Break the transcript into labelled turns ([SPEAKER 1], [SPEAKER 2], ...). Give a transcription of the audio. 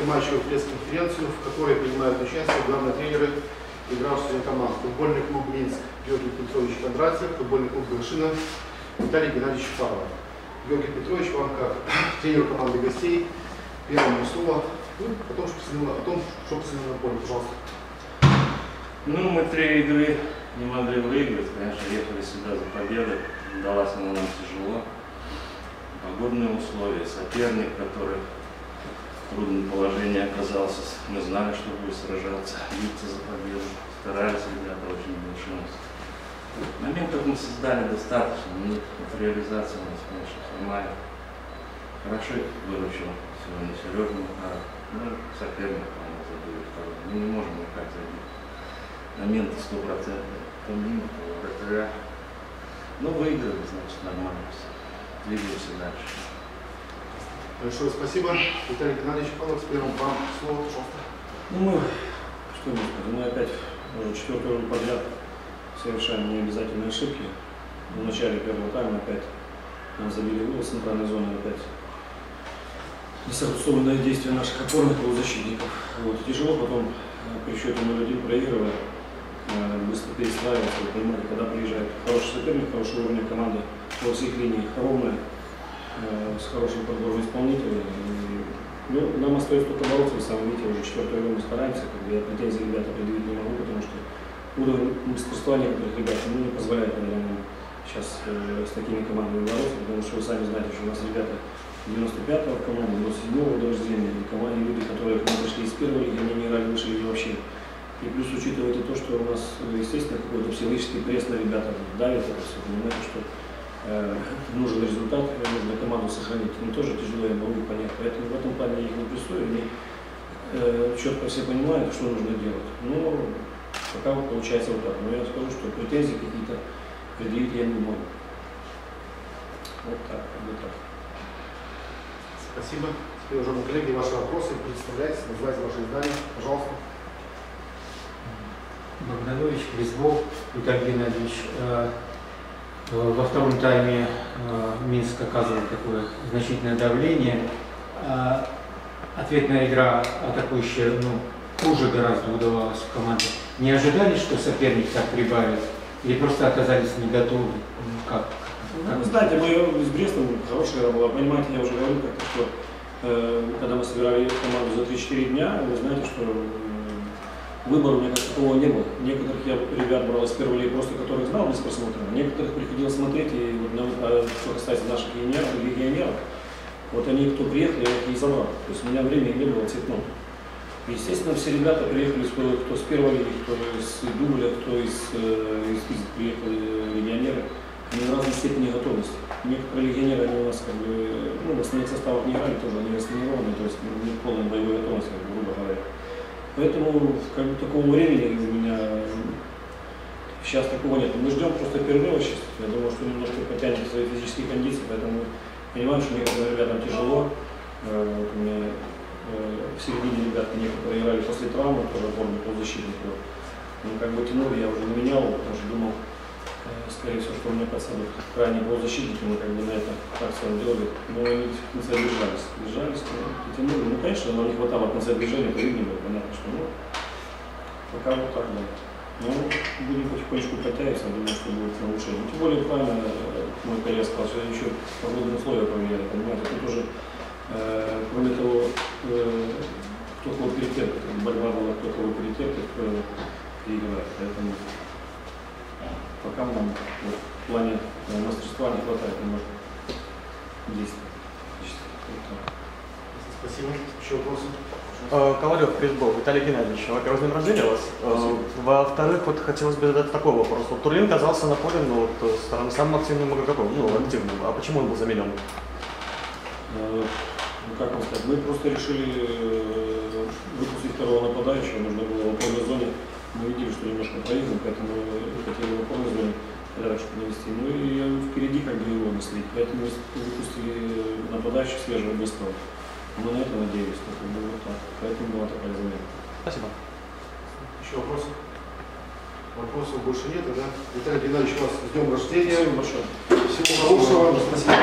[SPEAKER 1] матчевую пресс-конференцию, в которой принимают участие главные тренеры игравших команд. Футбольный клуб Минск Георгий Петрович Кондратьев, футбольный клуб Вершина Виталий Геннадьевич Павлов. Георгий Петрович, вам как тренеру команды гостей, первому слово, потом, о том, что посмотрели на поле, пожалуйста.
[SPEAKER 2] Ну, мы 3 игры не могли выиграть, конечно, ехали сюда за победой, далась она нам тяжело. Погодные условия, соперник, который в трудном положении оказался, мы знали, что будет сражаться, биться за победу, старались ребята очень большим. Моментов мы создали достаточно, но реализация у нас, конечно, хромает. Хорошо выручил сегодня Сережа Макаров, ну, соперник, по-моему, забили второй. Мы не можем никак забить. Моменты 100%, то мимо, то вратаря. Но выиграли, значит, нормально все. Двигаемся дальше.
[SPEAKER 1] Большое спасибо. Виталий Геннадьевич Павлов, с первым вам слово, пожалуйста.
[SPEAKER 3] Ну, мы, что мне сказать, мы опять уже 4-й год подряд совершаем необязательные ошибки. В начале первого тайма опять нам забили гол в центральной зоне, опять несогласованное действие наших опорных полузащитников. Вот. Тяжело потом при счете 0-1 проигрывая, быстро перестраиваться. Вы понимаете, когда приезжает хороший соперник, хорошего уровня команды во всех линиях, ровная, с хорошим подбором исполнителей. Ну, нам остается только бороться, вы сами видите, уже 4-й год мы стараемся, я претензий ребята предъявить не могу, потому что уровень мастерства некоторых ребят не позволяет, наверное, сейчас с такими командами бороться, потому что вы сами знаете, что у нас ребята 95-го в команде, 97-го года рождения, и команды, люди, которые к нам пришли из первой лиги, они не играли выше лиги вообще. И плюс учитывайте то, что у нас, естественно, какой-то психологический пресс на ребята давит это все, понимаете, что нужен результат, нужно команду сохранить. Мне тоже тяжело, я могу понять, поэтому в этом плане я их не прессую, они четко все понимают, что нужно делать. Но пока вот получается вот так. Но я скажу, что претензии какие-то предъявить я не могу. Вот так, вот так.
[SPEAKER 1] Спасибо. Теперь, уважаемые коллеги, ваши вопросы. Представляйтесь, называйте ваше издание, пожалуйста.
[SPEAKER 4] Богданович, Бейсбол, Виталий Геннадьевич. Во втором тайме Минск оказывал такое значительное давление. Ответная игра атакующая, хуже гораздо удавалась в команде. Не ожидали, что соперник так прибавит? Или просто оказались не готовы? Как?
[SPEAKER 3] Вы знаете, мы с Брестом хорошая игра была. Понимаете, я уже говорил как-то, что когда мы собирали команду за 3-4 дня, вы знаете, что выбора у меня как такого не было. Некоторых я ребят брал из первой лиги, просто которых знал без просмотра. Некоторых приходилось смотреть, и вот, что касается наших легионеров, вот они, кто приехал, я их не забрал. То есть у меня времени не было цветного. Естественно, все ребята приехали, кто с первой лиги, кто из дубля, кто из приехали легионеры. Они в разной степени готовности. Некоторые легионеры, они у нас в основных составах не играли, тоже они растренированы, то есть не в полной боевой готовности, грубо говоря. Поэтому такого времени у меня сейчас такого нет. Мы ждем просто перерыва сейчас. Я думаю, что немножко потянет свои физические кондиции, поэтому понимаю, что некоторым ребятам тяжело. Вот у меня в середине ребятки некоторые играли после травмы, тоже опорный полузащитник. Ну, тянули, я уже не менял, потому что думал, скорее всего, что у меня подсадут крайние полузащитники, мы на это так сам делали, но они в конце держались, тянули. Ну, конечно, нам не хватало в конце движения, это видно было, понятно, что пока вот так, да. Но будем потихонечку подтягиваться, думаю, что будет улучшение. Тем более, правильно мой коллега сказал, что еще погодные условия поменяли, понимаете, тут уже, кроме того, кто кого перетерпит, борьба была, кто кого перетерпит, кто переиграет, поэтому пока нам в плане мастерства не хватает немножко действий.
[SPEAKER 1] Спасибо. Еще вопросы?
[SPEAKER 5] Ковалев, Бейсбол, Виталий Геннадьевич, во-первых, с днем рождения у вас. Во-вторых, хотелось бы задать такой вопрос. Турлин казался на поле, с стороны самым активным игроком, активным. А почему он был заменен?
[SPEAKER 3] Как вам сказать, мы просто решили выпустить второго нападающего, нужно было в опорной зоне. Мы видели, что немножко проигрываем, поэтому хотели в опорной зоне порядок навести. Ну и впереди его мыслить, поэтому выпустили нападающего свежего, быстрого. Мы на это надеялись, вот так. Поэтому была такая замена.
[SPEAKER 5] Спасибо.
[SPEAKER 1] Еще вопросы? Вопросов больше нет, да? Виталий Геннадьевич, вас с днем рождения.
[SPEAKER 3] Спасибо большое.
[SPEAKER 1] Всего хорошего.
[SPEAKER 2] Спасибо.